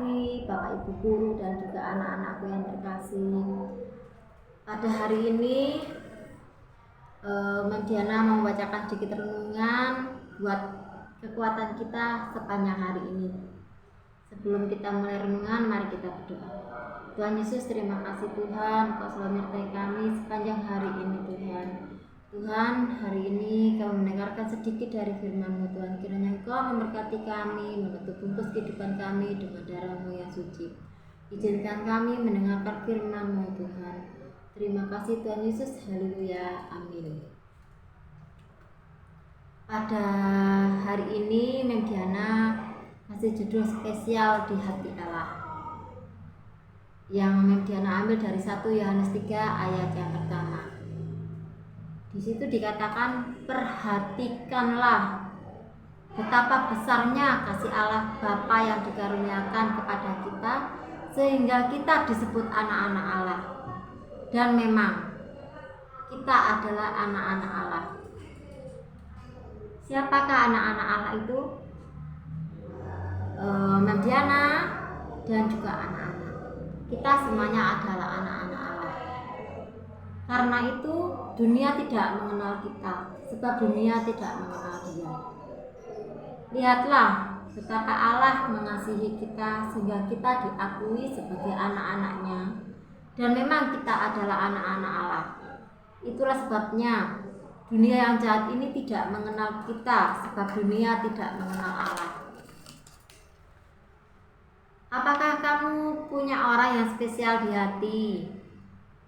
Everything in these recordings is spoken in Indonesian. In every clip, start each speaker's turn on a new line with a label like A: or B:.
A: pagi Bapak Ibu guru dan juga anak-anakku yang terkasih. Pada hari ini Mediana membacakan sedikit renungan buat kekuatan kita sepanjang hari ini. Sebelum kita mulai renungan, mari kita berdoa. Tuhan Yesus, terima kasih Tuhan, Kau selalu menyertai kami sepanjang hari ini Tuhan. Tuhan, hari ini Kau mendengarkan sedikit dari firman-Mu Tuhan. Kiranya Engkau memberkati kami, menutup bungkus kehidupan kami dengan darah-Mu yang suci. Izinkan kami mendengarkan firman-Mu Tuhan. Terima kasih Tuhan Yesus, haleluya, amin. Pada hari ini Mediana kasih judul spesial di hati Allah, yang Mediana ambil dari 1 Yohanes 3 ayat yang pertama. Di situ dikatakan, perhatikanlah betapa besarnya kasih Allah Bapa yang dikaruniakan kepada kita sehingga kita disebut anak-anak Allah. Dan memang kita adalah anak-anak Allah. Siapakah anak-anak Allah itu? Mediana dan juga anak-anak. Kita semuanya adalah anak-anak Allah. Karena itu dunia tidak mengenal kita, sebab dunia tidak mengenal Dia. Lihatlah betapa Allah mengasihi kita sehingga kita diakui sebagai anak-anaknya. Dan memang kita adalah anak-anak Allah. Itulah sebabnya dunia yang jahat ini tidak mengenal kita, sebab dunia tidak mengenal Allah. Apakah kamu punya orang yang spesial di hati?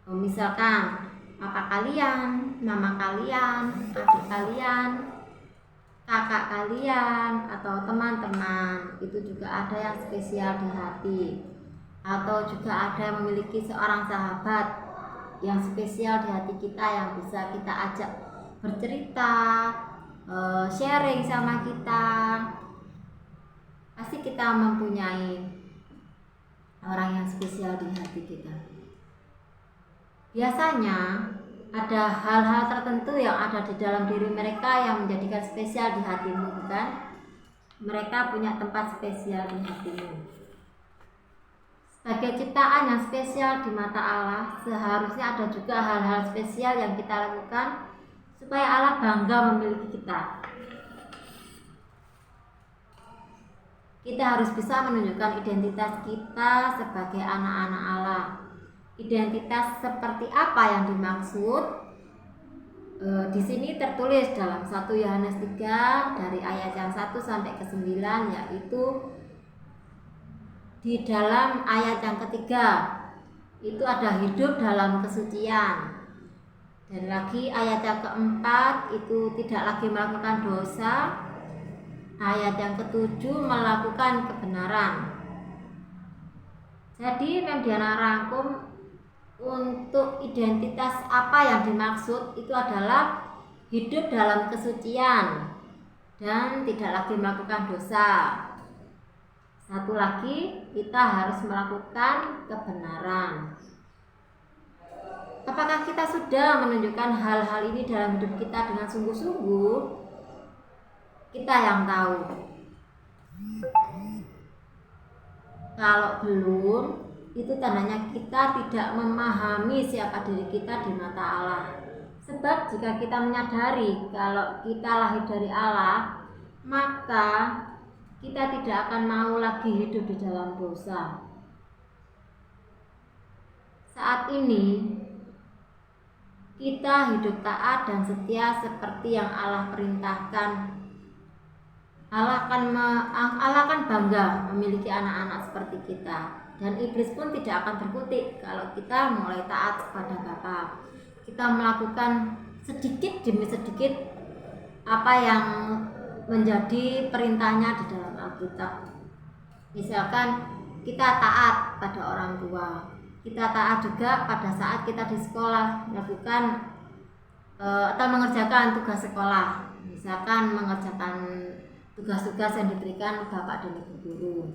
A: Misalkan papa kalian, mama kalian, adik kalian, kakak kalian, atau teman-teman. Itu juga ada yang spesial di hati. Atau juga ada yang memiliki seorang sahabat yang spesial di hati kita, yang bisa kita ajak bercerita, sharing sama kita. Pasti kita mempunyai orang yang spesial di hati kita. Biasanya ada hal-hal tertentu yang ada di dalam diri mereka yang menjadikan spesial di hatimu, bukan? Mereka punya tempat spesial di hatimu. Sebagai ciptaan yang spesial di mata Allah, seharusnya ada juga hal-hal spesial yang kita lakukan supaya Allah bangga memiliki kita. Kita harus bisa menunjukkan identitas kita sebagai anak-anak Allah. Identitas seperti apa yang dimaksud? Di sini tertulis dalam 1 Yohanes 3 dari ayat yang 1 sampai ke 9, yaitu di dalam ayat yang ketiga itu ada hidup dalam kesucian. Dan lagi ayat yang keempat itu tidak lagi melakukan dosa. Ayat yang ketujuh melakukan kebenaran. Jadi Mediana rangkum untuk identitas apa yang dimaksud itu adalah hidup dalam kesucian dan tidak lagi melakukan dosa. Satu lagi, kita harus melakukan kebenaran. Apakah kita sudah menunjukkan hal-hal ini dalam hidup kita dengan sungguh-sungguh? Kita yang tahu. Kalau belum, itu tandanya kita tidak memahami siapa diri kita di mata Allah. Sebab jika kita menyadari kalau kita lahir dari Allah, maka kita tidak akan mau lagi hidup di dalam dosa. Saat ini kita hidup taat dan setia seperti yang Allah perintahkan. Allah akan bangga memiliki anak-anak seperti kita. Dan iblis pun tidak akan terkutik kalau kita mulai taat kepada Bapa. Kita melakukan sedikit demi sedikit apa yang menjadi perintahnya di dalam Alkitab. Misalkan kita taat pada orang tua, kita taat juga pada saat kita di sekolah melakukan atau mengerjakan tugas sekolah. Misalkan mengerjakan tugas-tugas yang diberikan Bapak dan Ibu guru.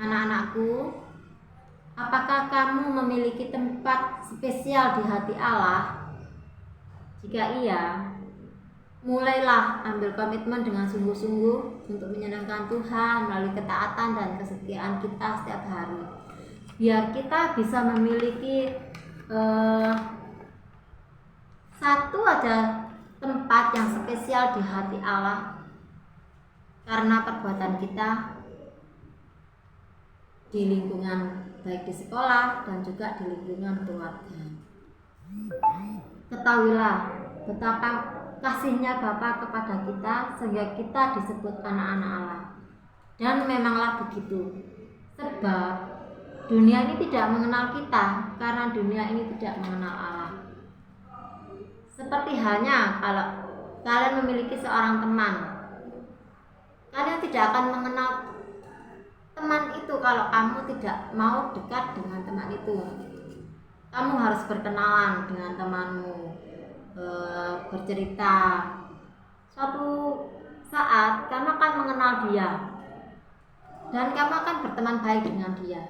A: Anak-anakku, apakah kamu memiliki tempat spesial di hati Allah? Jika iya, mulailah ambil komitmen dengan sungguh-sungguh untuk menyenangkan Tuhan melalui ketaatan dan kesetiaan kita setiap hari, biar kita bisa memiliki satu aja tempat yang spesial di hati Allah karena perbuatan kita di lingkungan baik di sekolah dan juga di lingkungan keluarga. Ketahuilah betapa kasihnya Bapa kepada kita sehingga kita disebut anak-anak Allah. Dan memanglah begitu, sebab dunia ini tidak mengenal kita karena dunia ini tidak mengenal Allah. Seperti halnya kalau kalian memiliki seorang teman, kalian tidak akan mengenal teman itu kalau kamu tidak mau dekat dengan teman itu. Kamu harus berkenalan dengan temanmu, bercerita. Suatu saat kamu akan mengenal dia dan kamu akan berteman baik dengan dia,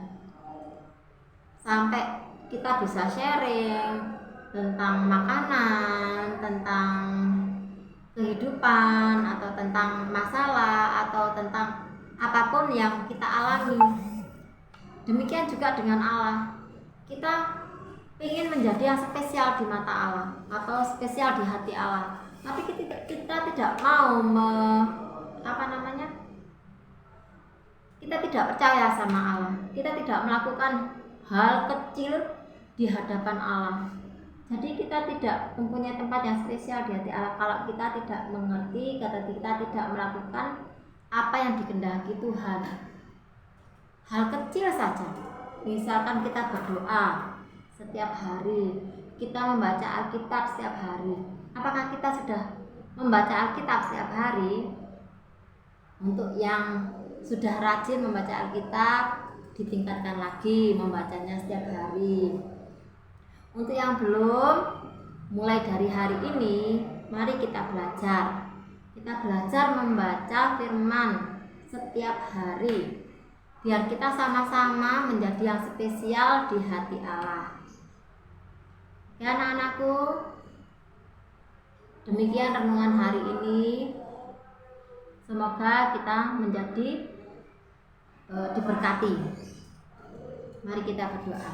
A: sampai kita bisa sharing tentang makanan, tentang kehidupan, atau tentang masalah, atau tentang apapun yang kita alami. Demikian juga dengan Allah, kita ingin menjadi yang spesial di mata Allah atau spesial di hati Allah, tapi kita tidak mau kita tidak percaya sama Allah, kita tidak melakukan hal kecil di hadapan Allah. Jadi kita tidak mempunyai tempat yang spesial di hati Allah kalau kita tidak mengerti, kata kita tidak melakukan apa yang dikehendaki Tuhan. Hal kecil saja, misalkan kita berdoa setiap hari, kita membaca Alkitab setiap hari. Apakah kita sudah membaca Alkitab setiap hari? Untuk yang sudah rajin membaca Alkitab, ditingkatkan lagi membacanya setiap hari. Untuk yang belum, mulai dari hari ini, mari kita belajar. Kita belajar membaca firman setiap hari, biar kita sama-sama menjadi yang spesial di hati Allah. Ya anak-anakku, demikian renungan hari ini. Semoga kita menjadi diberkati. Mari kita berdoa.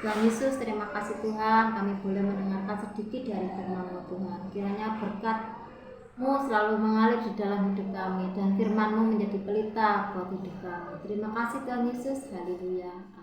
A: Tuhan Yesus, terima kasih Tuhan, kami boleh mendengarkan sedikit dari firman-Mu Tuhan. Kiranya berkat-Mu selalu mengalir di dalam hidup kami dan firman-Mu menjadi pelita buat hidup kami. Terima kasih Tuhan Yesus, haleluya.